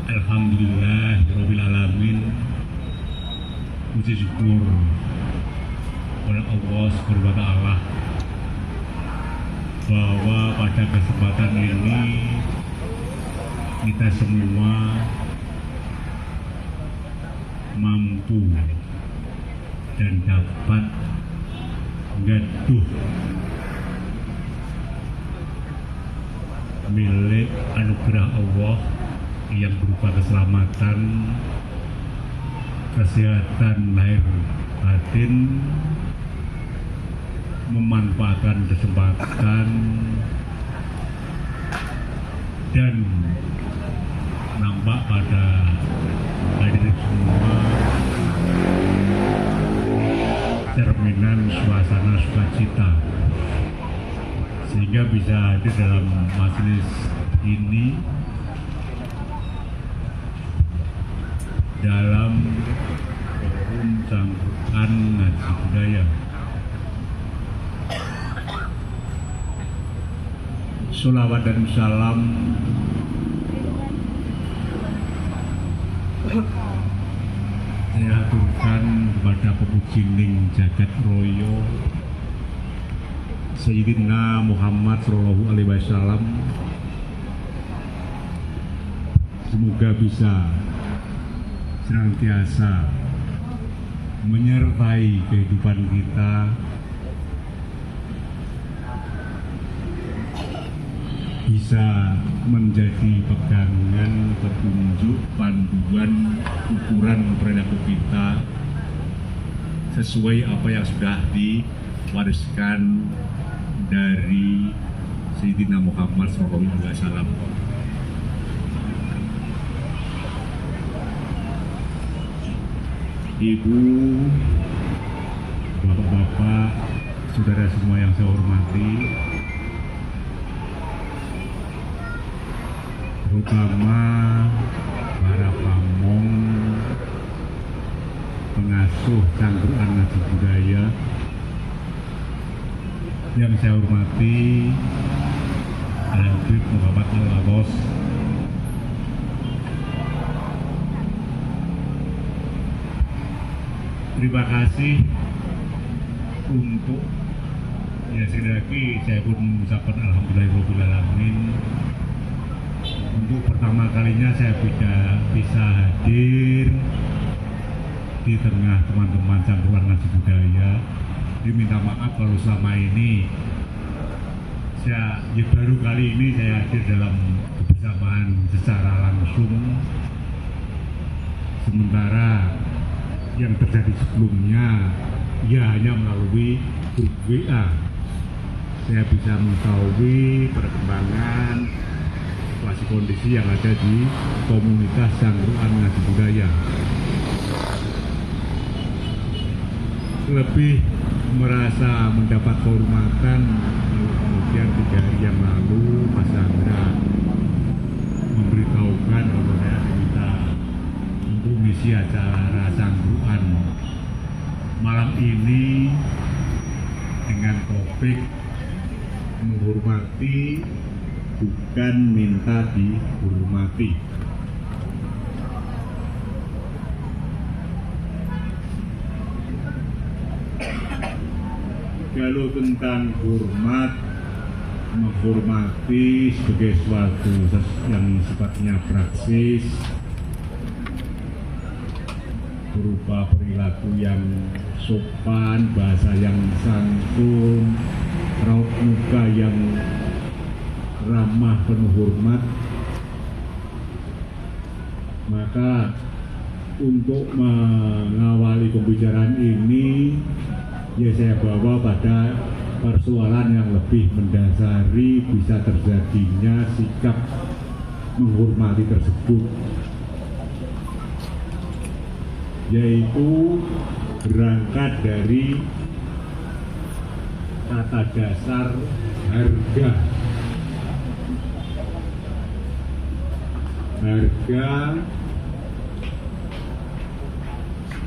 Alhamdulillahirabbil alamin. Puji syukur kepada Allah Subhanahu wa taala bahwa pada kesempatan ini kita semua mampu dan dapat gaduh milik anugerah Allah yang berupa keselamatan, kesehatan lahir batin, memanfaatkan kesempatan dan nampak pada hadirin semua cerminan suasana sukacita sehingga bisa hadir dalam majelis ini dalam forum Cangkruan Ngaji Budaya. Sholawat dan salam saya aturkan kepada pemujining jagat royo Sayyidina Muhammad Sallallahu Alaihi Wasallam. Semoga bisa senantiasa menyertai kehidupan kita, bisa menjadi pegangan, petunjuk, panduan, ukuran perilaku kita sesuai apa yang sudah diwariskan dari Sayyidina Muhammad SAW. Ibu, bapak-bapak, saudara semua yang saya hormati, terutama para pamong, pengasuh Cangkruan Ngaji Budaya yang saya hormati, Al-Habib Muhammad Al-Abbas, terima kasih untuk sekali lagi saya pun mengucapkan alhamdulillahirabbil alamin. Untuk pertama kalinya saya bisa hadir di tengah teman-teman Cangkruan Ngaji Budaya. Diminta maaf kalau selama ini baru kali ini saya hadir dalam kebersamaan secara langsung. Sementara yang terjadi sebelumnya ya hanya melalui grup WA. Saya bisa mengetahui perkembangan situasi kondisi yang ada di komunitas Cangkruan Ngaji Budaya. Lebih merasa mendapat kehormatan kemudian 3 hari yang lalu Mas Andra memberitahukan bahwa saya diminta untuk mengisi acara Cangkruan malam ini dengan topik menghormati bukan minta dihormati. Kalau tentang hormat, menghormati sebagai suatu yang sifatnya praksis berupa perilaku yang sopan, bahasa yang santun, raut muka yang ramah penuh hormat, maka untuk mengawali pembicaraan ini ya saya bawa pada persoalan yang lebih mendasari bisa terjadinya sikap menghormati tersebut, yaitu berangkat dari kata dasar harga. Harga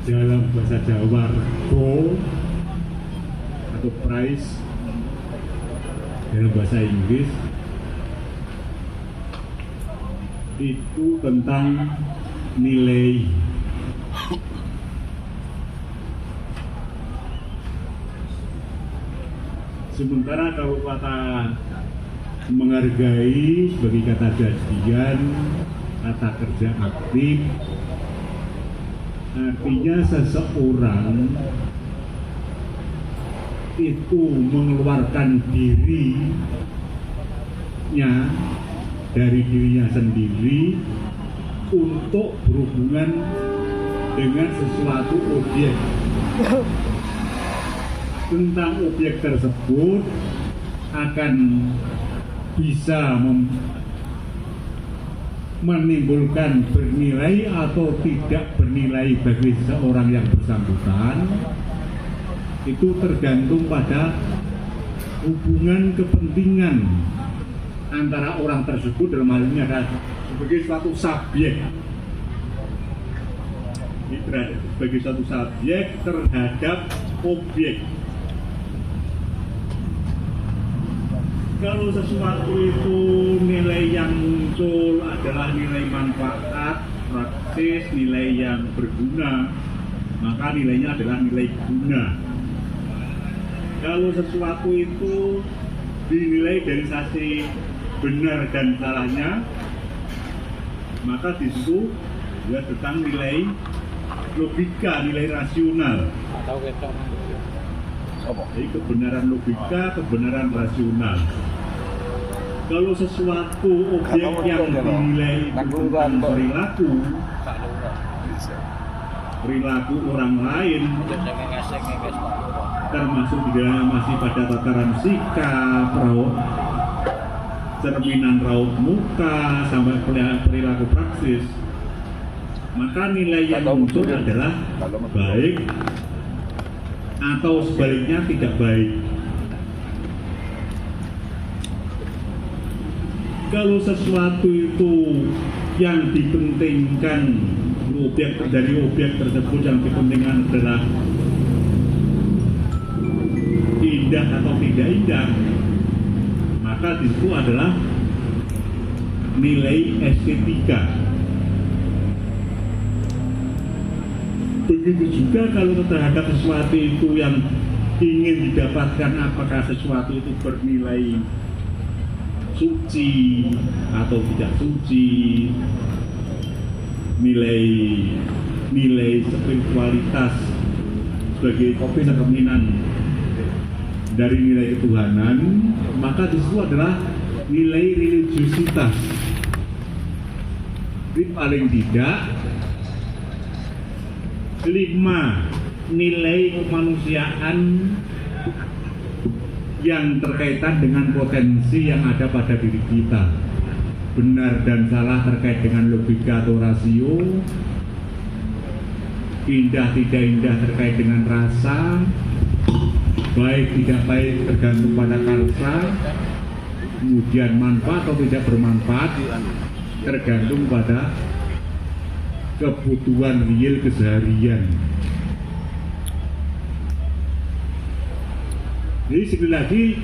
dalam bahasa Jawa rego atau price, dalam bahasa Inggris itu tentang nilai. Sementara kalau kata menghargai sebagai kata jadian, kata kerja aktif, artinya seseorang itu mengeluarkan dirinya dari dirinya sendiri untuk berhubungan dengan sesuatu objek. Tentang objek tersebut akan bisa menimbulkan bernilai atau tidak bernilai bagi seseorang yang bersangkutan. Itu tergantung pada hubungan kepentingan antara orang tersebut, dalam hal ini adalah sebagai suatu subjek, sebagai suatu subjek terhadap objek. Kalau sesuatu itu nilai yang muncul adalah nilai manfaat, praktis, nilai yang berguna, maka nilainya adalah nilai guna. Kalau sesuatu itu dinilai dari sisi benar dan salahnya, maka di situ dia tentang nilai logika, nilai rasional. Jadi kebenaran logika, kebenaran rasional. Kalau sesuatu objek yang dinilai tentang perilaku orang lain, termasuk di dalamnya masih pada tataran sikap, cerminan raut muka, sampai perilaku praksis, maka nilai yang muncul adalah baik atau sebaliknya tidak baik. Kalau sesuatu itu yang dipentingkan dari objek tersebut yang dipentingkan adalah indah atau tidak indah, maka itu adalah nilai estetika. Begitu juga kalau terhadap sesuatu itu yang ingin didapatkan, apakah sesuatu itu bernilai suci atau tidak suci, nilai spiritualitas sebagai cerminan dari nilai ketuhanan, maka itu adalah nilai religiositas. Jadi paling tidak 5 nilai kemanusiaan yang terkaitan dengan potensi yang ada pada diri kita. Benar dan salah terkait dengan logika atau rasio, indah tidak indah terkait dengan rasa, baik tidak baik tergantung pada karsa, kemudian manfaat atau tidak bermanfaat tergantung pada kebutuhan real keseharian. Jadi sekali lagi,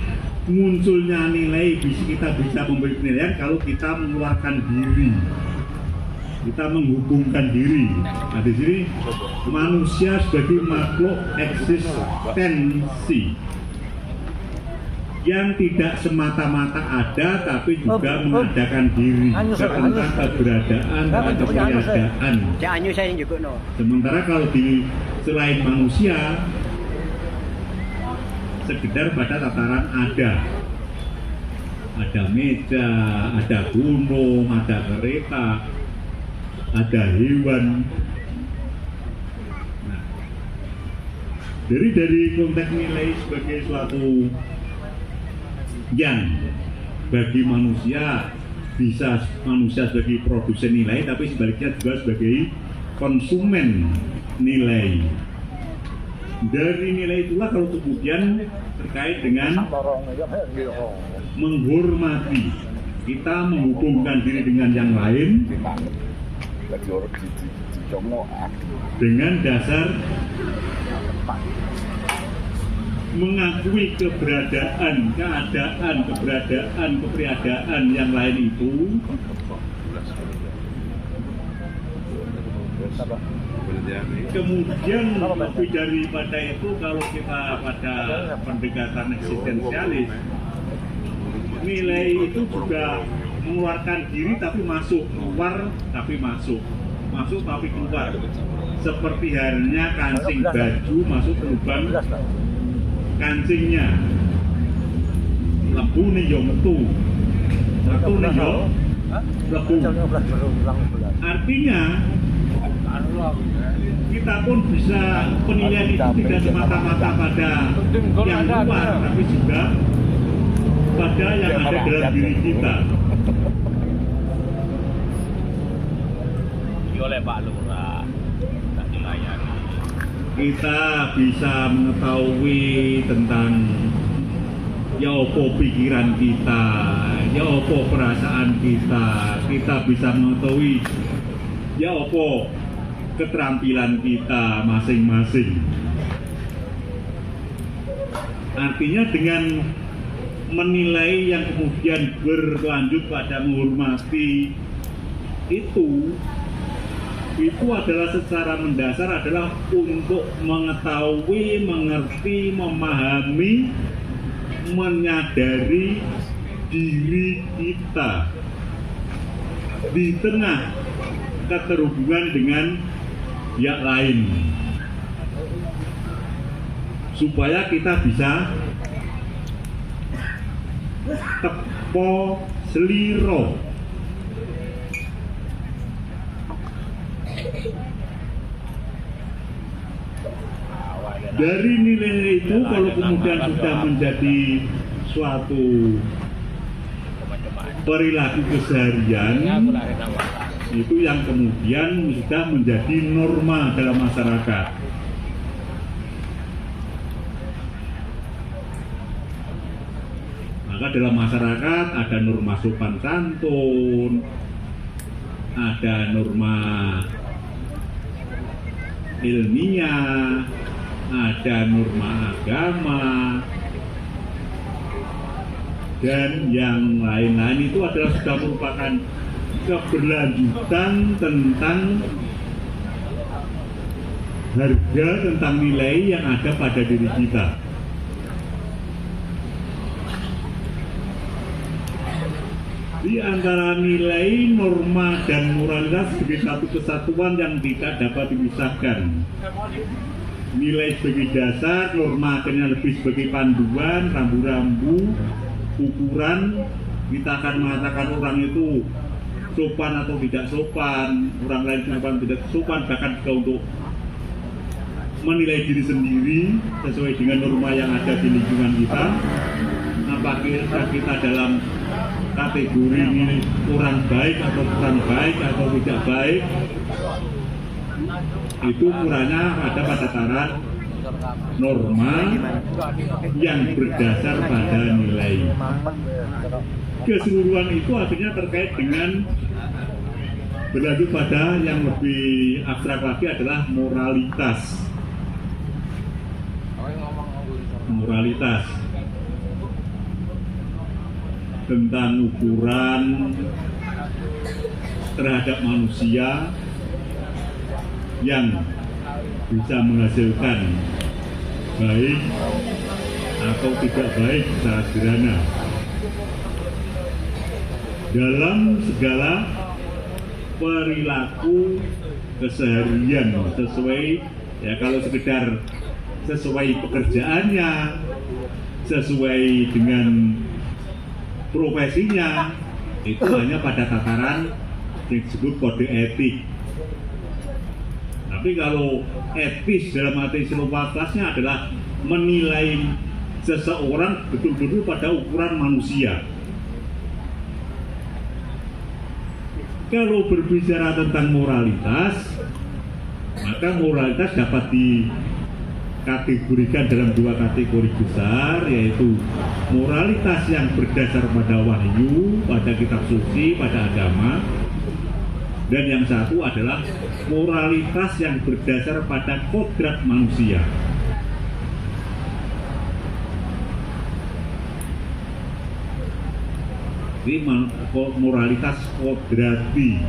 munculnya nilai kita bisa memberi penilaian kalau kita mengeluarkan diri, kita menghubungkan diri. Nah di sini manusia sebagai makhluk eksistensi yang tidak semata-mata ada, tapi juga mengadakan diri tentang keberadaan dan ketiadaan. Sementara kalau di selain manusia, sekedar pada tataran ada meja, ada gunung, ada kereta, ada hewan. Nah, dari konteks nilai sebagai suatu yang bagi manusia bisa manusia sebagai produsen nilai, tapi sebaliknya juga sebagai konsumen nilai. Dari nilai itulah kalau kemudian terkait dengan menghormati, kita menghubungkan diri dengan yang lain dengan dasar mengakui keberadaan, keberadaan yang lain itu Kemudian lebih daripada itu, kalau kita pada pendekatan eksistensialis, nilai itu juga mengeluarkan diri tapi masuk, keluar tapi masuk, masuk tapi keluar. Seperti halnya kancing baju masuk ke lubang kancingnya. Lebu nih yo metu, metu nih yo lebu. Artinya kita pun bisa penilaian itu tidak semata-mata pada yang luar, tapi juga pada yang ada dalam diri kita. Oleh Pak Lurah tak dilayani. Kita bisa mengetahui tentang ya apa pikiran kita, ya apa perasaan kita. Kita bisa mengetahui ya apa keterampilan kita masing-masing. Artinya dengan menilai yang kemudian berlanjut pada menghormati itu adalah secara mendasar adalah untuk mengetahui, mengerti, memahami, menyadari diri kita di tengah keterhubungan dengan yang lain, supaya kita bisa tepo seliro. Dari nilai itu, kalau kemudian sudah menjadi suatu perilaku keseharian, itu yang kemudian sudah menjadi norma dalam masyarakat. Maka dalam masyarakat ada norma sopan santun, ada norma ilmiah, ada norma agama, dan yang lain-lain itu adalah sudah merupakan keberlanjutan tentang harga, tentang nilai yang ada pada diri kita. Di antara nilai, norma, dan moralitas sebagai satu kesatuan yang tidak dapat dipisahkan. Nilai sebagai dasar, norma akhirnya lebih sebagai panduan, rambu-rambu, ukuran. Kita akan mengatakan orang itu sopan atau tidak sopan, orang lain sopan tidak sopan, bahkan juga untuk menilai diri sendiri sesuai dengan norma yang ada di lingkungan kita. Apakah kita dalam kategori ini kurang baik atau kurang baik atau tidak baik, itu ukurannya ada pada tataran norma yang berdasar pada nilai. Keseluruhan itu akhirnya terkait dengan berlanjut pada yang lebih abstrak lagi adalah moralitas. Moralitas tentang ukuran terhadap manusia yang bisa menghasilkan baik atau tidak baik secara sederhana dalam segala perilaku keseharian, sesuai ya, kalau sekedar sesuai pekerjaannya, sesuai dengan profesinya, itu hanya pada tataran yang disebut kode etik. Tapi kalau etis dalam arti luasnya adalah menilai seseorang betul-betul pada ukuran manusia. Kalau berbicara tentang moralitas, maka moralitas dapat dikategorikan dalam dua kategori besar, yaitu moralitas yang berdasar pada wahyu, pada kitab suci, pada agama, dan yang satu adalah moralitas yang berdasar pada kodrat manusia. Ini moralitas kodrati.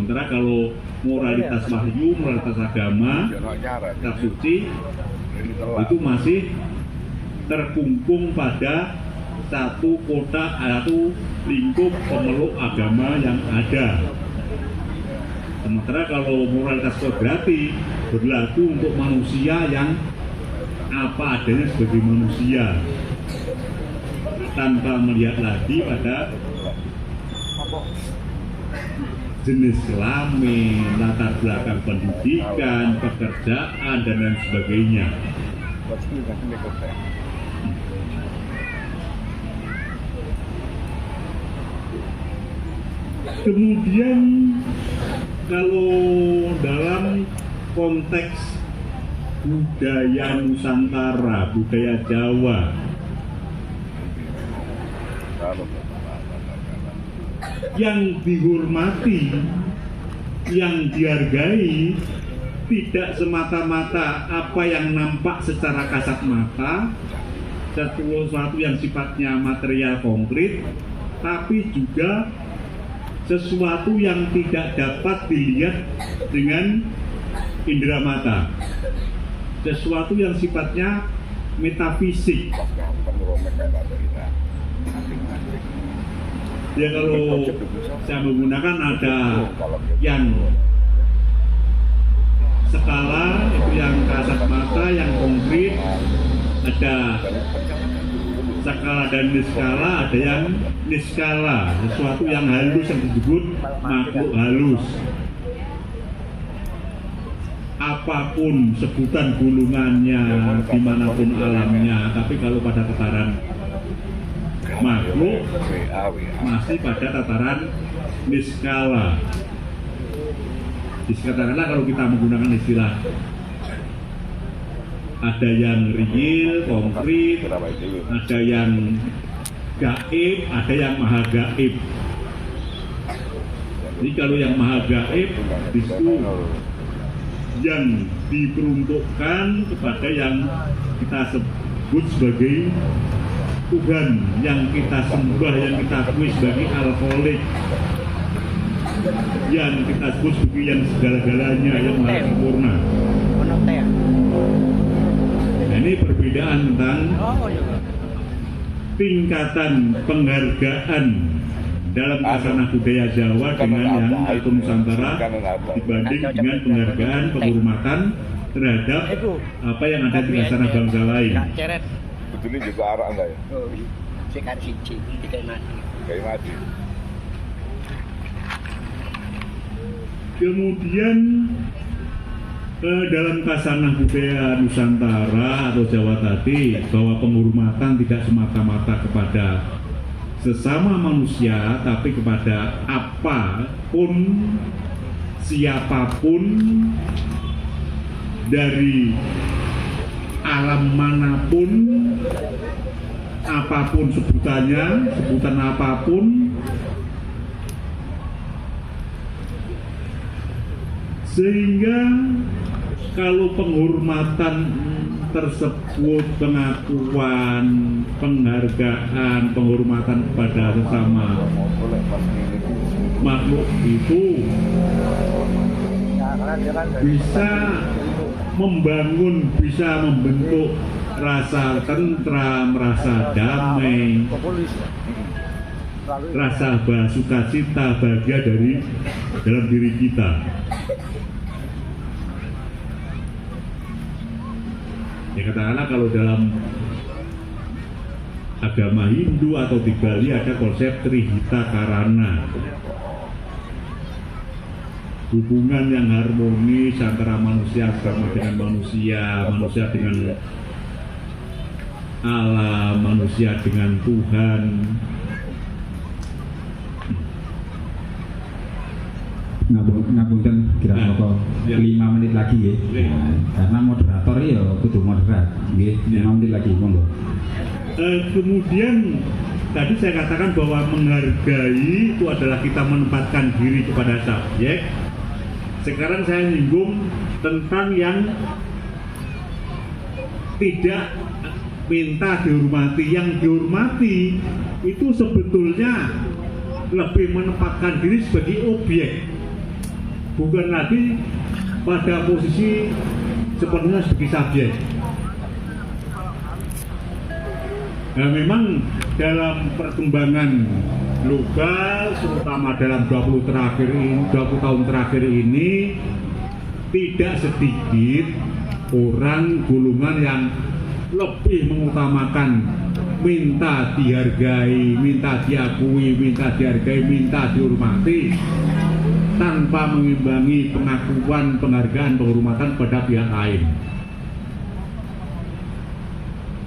Sementara kalau moralitas wahyu, moralitas agama, kitab suci itu masih terkungkung pada satu kotak atau lingkup pemeluk agama yang ada. Sementara kalau moralitas kodrati berlaku untuk manusia yang apa adanya sebagai manusia, tanpa melihat lagi pada jenis kelamin, latar belakang pendidikan, pekerjaan, dan lain sebagainya. Kemudian kalau dalam konteks budaya Nusantara, budaya Jawa, yang dihormati, yang dihargai tidak semata-mata apa yang nampak secara kasat mata, sesuatu yang sifatnya material konkret, tapi juga sesuatu yang tidak dapat dilihat dengan indera mata, sesuatu yang sifatnya metafisik. Ya kalau saya menggunakan ada yang skala, itu yang kasat mata, yang konkret, ada skala dan niskala, ada yang niskala, sesuatu yang halus yang disebut makhluk halus. Apapun sebutan gulungannya, dimanapun alamnya, tapi kalau pada tataran makhluk masih pada tataran niskala. Katakanlah kalau kita menggunakan istilah, ada yang real, konkret, ada yang gaib, ada yang maha gaib. Jadi kalau yang maha gaib itu yang diperuntukkan kepada yang kita sebut sebagai Tuhan, yang kita sembah, yang kita akui sebagai alkoholik, yang kita sebut sebagai yang segala-galanya, yang maha sempurna. Nah, ini perbedaan tentang tingkatan penghargaan dalam khazanah budaya Jawa dengan yang atau Nusantara dibanding dengan penghargaan, penghormatan terhadap apa yang ada di khazanah bangsa lain. Ini juga arah enggak ya? Oh, sekarang siji, kayak mati. Kayak mati. Kemudian dalam khazanah budaya Nusantara atau Jawa tadi, bahwa penghormatan tidak semata-mata kepada sesama manusia, tapi kepada apapun, siapapun dari alam manapun, apapun sebutannya, sebutan apapun, sehingga kalau penghormatan tersebut, pengakuan, penghargaan, penghormatan kepada sesama makhluk itu bisa membangun, bisa membentuk rasa tentram, rasa damai, rasa sukacita, bahagia dari dalam diri kita. Ya katakanlah kalau dalam agama Hindu atau di Bali ada konsep Trihita Karana, hubungan yang harmonis antara manusia sama dengan manusia, manusia dengan alam, manusia dengan Tuhan. Ngapunten kira apa 5 menit lagi ya. Karena moderator ya kudu moderat nggih. 5 menit lagi monggo. Kemudian tadi saya katakan bahwa menghargai itu adalah kita menempatkan diri kepada subjek. Sekarang saya nyinggung tentang yang tidak minta dihormati. Yang dihormati itu sebetulnya lebih menempatkan diri sebagai objek. bukan lagi pada posisi sepenuhnya sebagai subjek. Nah, memang dalam perkembangan lokal, terutama dalam 20 tahun terakhir ini, tidak sedikit orang golongan yang lebih mengutamakan minta dihargai, minta diakui, minta dihargai, minta dihormati, tanpa mengimbangi pengakuan, penghargaan, penghormatan pada pihak lain.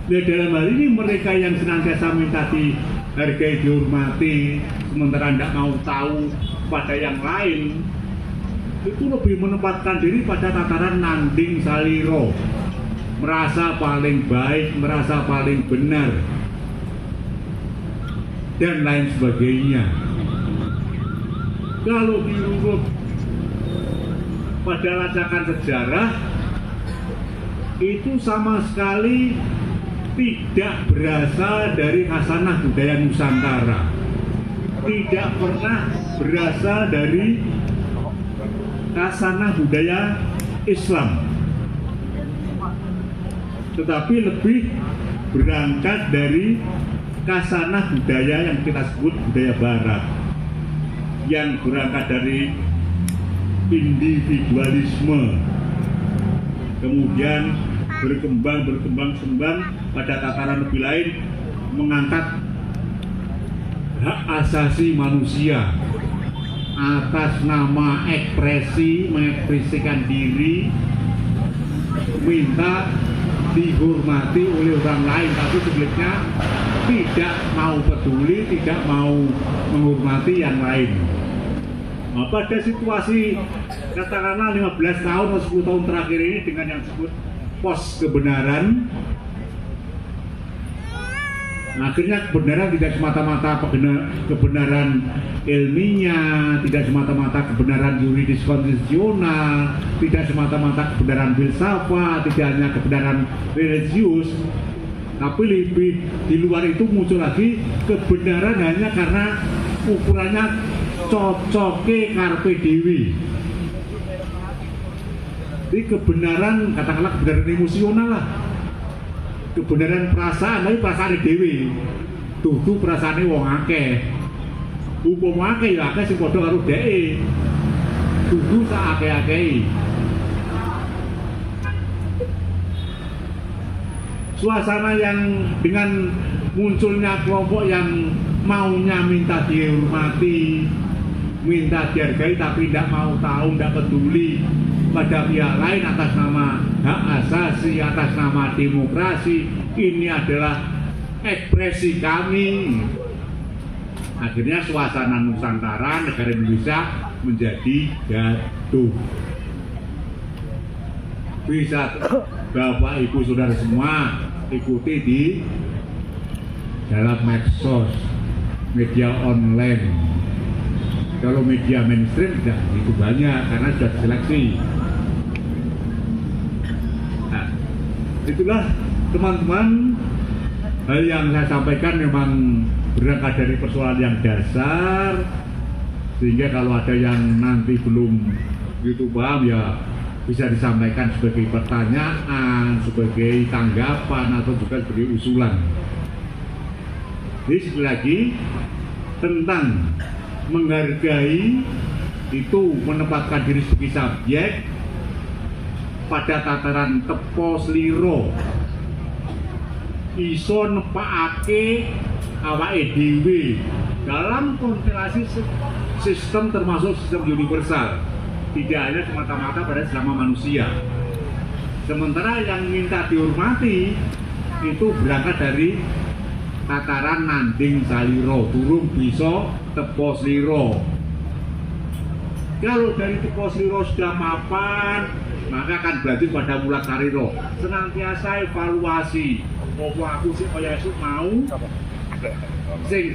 Ya, dalam hal ini mereka yang senantiasa minta dihargai, dihormati, sementara tidak mau tahu pada yang lain, itu lebih menempatkan diri pada tataran nanding saliro, merasa paling baik, merasa paling benar, dan lain sebagainya. Kalau dirunut pada lacakan sejarah, itu sama sekali tidak berasal dari khasanah budaya Nusantara, tidak pernah berasal dari khasanah budaya Islam, tetapi lebih berangkat dari khasanah budaya yang kita sebut budaya Barat, yang berangkat dari individualisme, kemudian berkembang pada tataran lebih lain, mengangkat hak asasi manusia atas nama ekspresi, mengekspresikan diri, minta dihormati oleh orang lain, tapi sebelumnya tidak mau peduli, tidak mau menghormati yang lain. Nah, pada situasi katakanlah 15 tahun atau 10 tahun terakhir ini, dengan yang disebut pos kebenaran, akhirnya kebenaran tidak semata-mata kebenaran ilmiah, tidak semata-mata kebenaran yuridis konstitusional, tidak semata-mata kebenaran filsafat, tidak hanya kebenaran religius, tapi lebih di luar itu muncul lagi kebenaran hanya karena ukurannya cocoke karpe dewi. Jadi kebenaran, katakanlah kebenaran emosional lah, kebenaran perasaan, tapi perasaan dewi, dudu perasaane wong akeh, hukum akeh ya akeh sing padha karo dheke, dudu sak akeh-akeh. Suasana yang dengan munculnya kelompok yang maunya minta dihormati, minta dihargai, tapi tidak mau tahu, tidak peduli pada pihak lain atas nama hak asasi, atas nama demokrasi, ini adalah ekspresi kami. Akhirnya suasana Nusantara, negara Indonesia menjadi gaduh. Bisa Bapak Ibu Saudara semua ikuti di dalam medsos, media online. Kalau media mainstream tidak begitu banyak karena sudah diseleksi. Nah, itulah teman-teman, hal yang saya sampaikan memang berangkat dari persoalan yang dasar, sehingga kalau ada yang nanti belum begitu paham ya bisa disampaikan sebagai pertanyaan, sebagai tanggapan, atau juga sebagai usulan. Jadi sekali lagi, tentang menghargai itu menempatkan diri sebagai subjek pada tataran tepo sliro, iso nepakake awake dhewe dalam konstelasi sistem, termasuk sistem universal, tidak hanya semata-mata pada sesama manusia. Sementara yang minta dihormati itu berangkat dari tataran nanding saliro, durung bisa tepo sliro. Kalau dari tepo sliro sudah mapan, maka akan berlanjut pada mula kariro, senantiasa evaluasi. Apa aku sih kaya esuk mau sing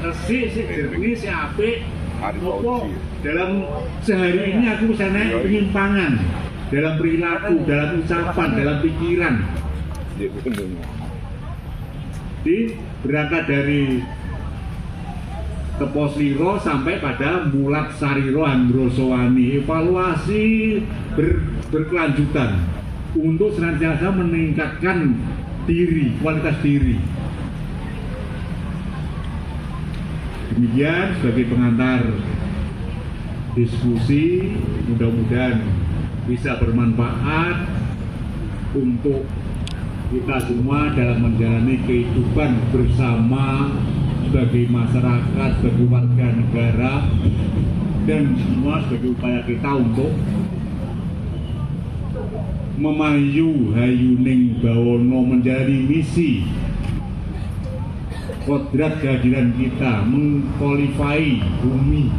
resik, sing jernih, sing apik, apa dalam sehari ini aku bisa naik penyimpangan dalam perilaku, dalam ucapan, dalam pikiran. Jadi berangkat dari Teposliro sampai pada Mulat Sariro Ambrosowani. Evaluasi berkelanjutan untuk senantiasa meningkatkan diri, kualitas diri. Demikian sebagai pengantar diskusi, mudah-mudahan bisa bermanfaat untuk kita semua dalam menjalani kehidupan bersama sebagai masyarakat, sebagai warga negara, dan semua sebagai upaya kita untuk memayu hayuning bawono menjadi misi kodrat kehadiran kita mengkualifai bumi